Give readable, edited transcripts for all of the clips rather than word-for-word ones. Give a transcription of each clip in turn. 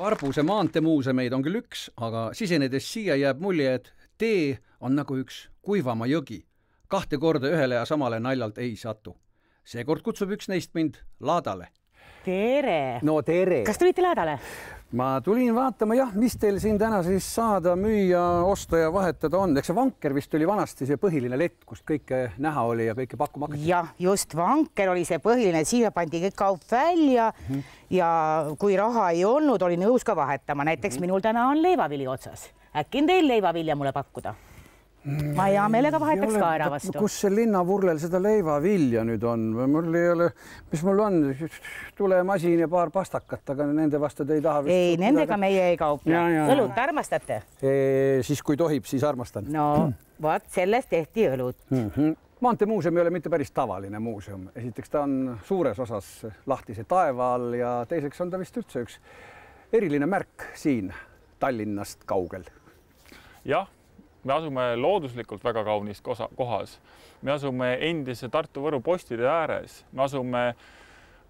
Varbuse maanteemuusemeid on küll üks, aga sisenedes siia jääb mulje, et tee on nagu üks kuivama jõgi. 2 korda ühele ja samale naljalt ei satu. Seekord kutsub üks neist mind laadale. Tere! No tere! Kas tulite laadale? Ma tulin vaatama, jah, mis teil siin täna siis saada, müüa, osta ja vahetada on. Eks see vanker vist oli vanasti see põhiline lett, kust kõike näha oli ja kõike pakkuma hakati. Jah, just vanker oli see põhiline, siia pandi kõik kaup välja ja kui raha ei olnud, oli nõus ka vahetama. Näiteks minul täna on leivavili otsas. Äkki on teil leivavilja mulle pakkuda? Ma hea meelega vahetaks ka ära vastu. Kus see linnavurlel seda leivavilja nüüd on? Mul ei ole, mis mul on? Tulemasin ja paar pastakat, aga nende vastu te ei taha vist... Ei, nendega meie ei kauple. Õlut armastate? Siis kui tohib, siis armastan. No, vaat sellest tehti õlut. Maanteemuuseum ei ole mitte päris tavaline muuseum. Esiteks ta on suures osas lahtise taeva all ja teiseks on ta vist üldse üks eriline märk siin Tallinnast kaugel. Jah. Me asume looduslikult väga kaunis kohas. Me asume endise Tartu-Võru postide ääres. Me asume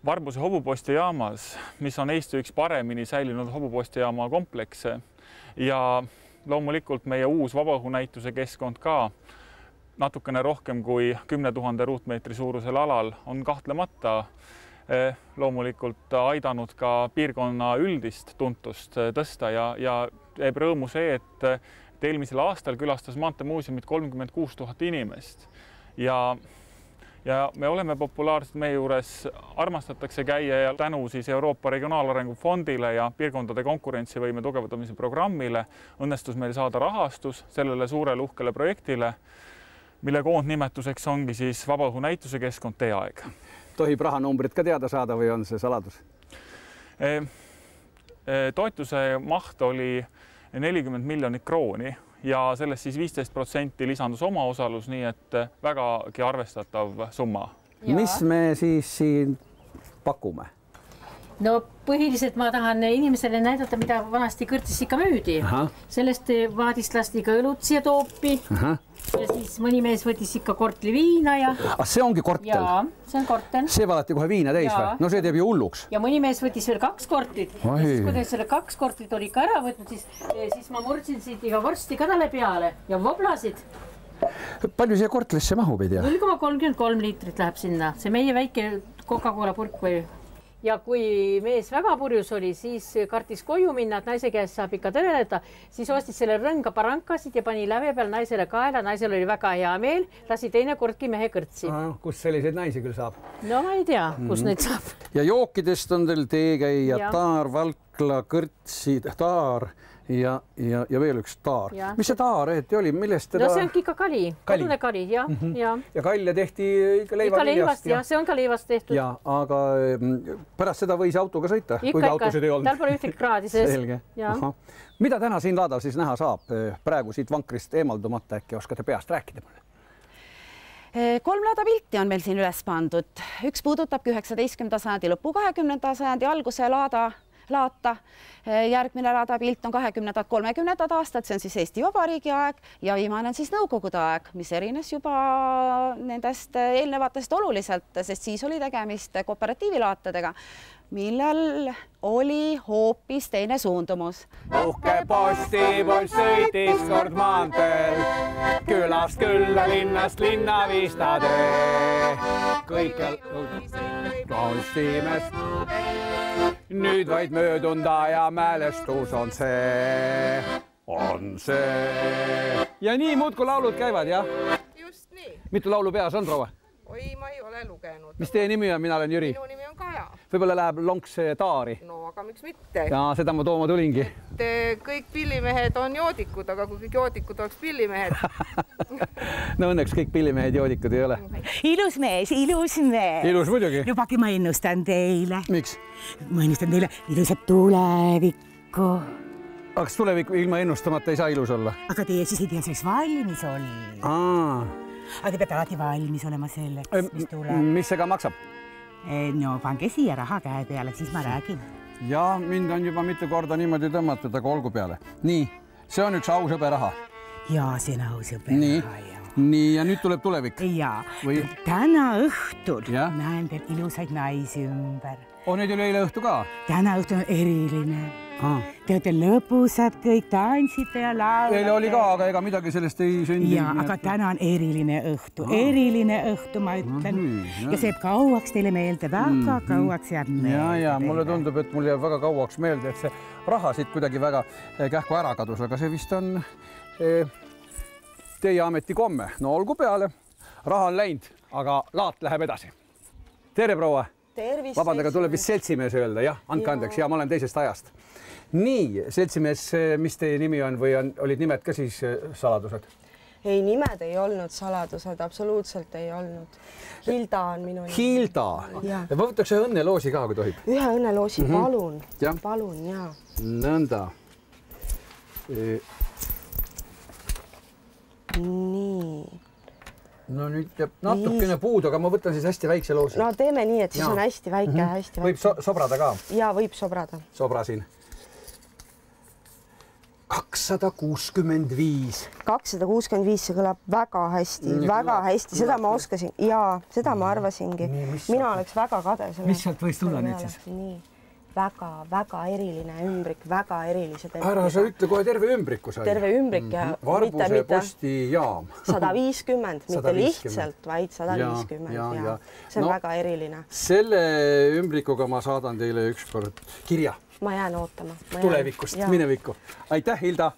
Varbuse hobupostijaamas, mis on Eesti üks paremini säilinud hobupostijama komplekse. Ja loomulikult meie uus vabaõhunäituse keskkond ka natukene rohkem kui 10 000 ruutmeetri suurusel alal on kahtlemata loomulikult aidanud ka piirkonna üldist tuntust tõsta ja teeb rõõmu see, et eelmisel aastal külastas Maanteemuuseumit 36 000 inimest ja me oleme populaarsed, meie juures armastatakse käia ja tänu siis Euroopa Regionaalarengu Fondile ja piirkondade konkurentsivõime tugevdamise programmile õnnestus meil saada rahastus sellele suurele uhkele projektile, mille koondnimetuseks ongi siis vabaõhunäituse keskkond Teeaeg. Tohib rahanumbrit ka teada saada või on see saladus? Toetuse maht oli 40 miljonit krooni ja sellest siis 15% lisandus omaosalus, nii et vägagi arvestatav summa. Ja. Mis me siis siin pakume? No põhiliselt ma tahan inimesele näidata, mida vanasti kõrtsis ikka müüdi. Sellest vaadist lasti ka õlut siia toopi. Ja siis mõni mees võttis ikka kortli viina ja... See ongi kortel? Jaa, see on kortel. See valati kohe viina täis või? No see teeb ju hulluks. Ja mõni mees võttis veel 2 kortlit. Ja siis, kui selle 2 kortlit oli ikka ära võtnud, siis ma murdsin siit iga vorsti ka talle peale ja voblasid. Palju siia kortlisse mahub, ei tea? 0,33 liitrit läheb sinna. See meie väike Coca-Cola purk või... Ja kui mees väga purjus oli, siis kartis koju minna, et naise käest saab ikka tõreleda, siis ostis selle rõnga parankasid ja pani läve peal naisele kaela. Naisel oli väga hea meel, lasi teine kordki mehe kõrtsi. Kus selliseid naisi küll saab? No ma ei tea, kus neid saab. Ja jookidest on teil teekäija, taar, valkla, kõrtsi, taar ja veel üks taar. Mis see taar oli? Millest teda... No see on ikka kali, kodune kali, jah. Ja kalja tehti ikka leivaviljast. Ja see on ka leivast tehtud. Ja, aga pärast seda võis autoga sõita, kui autosid ei olnud. Tal pole ühtegi kraadi sees. Selge. Mida täna siin laadal siis näha saab? Praegu siit vankrist eemaldumata äkki oskate peast rääkida mulle? 3 laadapilti on meil siin üles pandud. Üks puudutab 19. sajandi lõpu 20. sajandi alguse laata. Järgmine laadapilt on 20. 30. aastat, see on siis Eesti Vabariigi aeg ja viimane on siis Nõukogude aeg, mis erines juba nendest eelnevatest oluliselt, sest siis oli tegemist kooperatiivilaatadega, millel oli hoopis teine suundumus. Uhke postibuss sõitis kord maanteel, külast külla, linnast linna viistadee. Kõikjal postimest, nüüd vaid möödunda ja mälestus on see. Ja nii muudkui laulud käivad, jah? Just nii. Mitu laulu peas on, proua? Oi, ma ei ole lugenud. Mis teie nimi on? Mina olen Jüri. Minu nimi on Kaja. Võib-olla läheb lonks taari. No, aga miks mitte? Ja seda ma tooma tulingi. Kõik pillimehed on joodikud, aga kui kõik joodikud oleks pillimehed. No õnneks kõik pillimehed joodikud ei ole. Ilus mees, ilus mees. Ilus muidugi. Lubagi ma ennustan teile. Miks? Ma ennustan teile ilusat tulevikku. Aga kas tulevik ilma ennustamata ei saa ilus olla? Aga teie siis ei tea, selleks valmis olla. Aga te peate alati valmis olema selleks, mis tuleb. Mis see ka maksab? No, pange siia raha käe peale, siis ma räägin. Ja, mind on juba mitu korda niimoodi tõmmatud, aga olgu peale. Nii, see on üks ausõbe raha. Ja, see on ausõbe raha. Nii, ja nüüd tuleb tulevik. Ja, täna õhtul näen teil ilusaid naisi ümber. Neid oli eile õhtu ka? Täna õhtu on eriline. Te olete lõbusad kõik, tantsite ja laulate. Eile oli ka, aga ega midagi sellest ei sündinud. Ja, aga täna on eriline õhtu, ma ütlen. Ja see jääb kauaks teile meelde, väga kauaks jääb meelde. Ja, mulle tundub, et mul jääb väga kauaks meelde, et see raha siit kuidagi väga kähku ära kadus, aga see vist on teie ameti komme. No olgu peale, raha on läinud, aga laat läheb edasi. Tere, proua! Tervist! Vabandage, tuleb vist seltsimees öelda, jah, andke andeks, ja ma olen teisest ajast. Nii, seltsimees, mis teie nimi on või olid nimed ka siis saladused? Ei, nimed ei olnud saladused, absoluutselt ei olnud. Hilda on minu nimi. Hilda? Ma võtaks ühe õnneloosi ka, kui tohib. Ühe õnneloosi, palun. Ja. Palun, jaa. Nõnda. Nii. No nüüd jääb natukene puudu, aga ma võtan siis hästi väikse loosi. No teeme nii, et siis on hästi väike, hästi väike. Võib sobrada ka? Jaa, võib sobrada. Sobrasin. 265. 265, see kõlab väga hästi, seda ma oskasin. Jaa, seda ma arvasingi. Mina oleks väga kade. Mis sealt võis tulla nüüd siis? Nii. Väga eriline ümbrik, väga erilised. Ära sa ütle kohe terve ümbriku sai. Terve ümbrik ja Varbuse postijaam. 150, mitte lihtsalt, vaid 150. Ja. See on väga eriline. Selle ümbrikuga ma saadan teile ükskord kirja. Ma jään ootama. Tulevikust, minevikku. Aitäh, Hilda!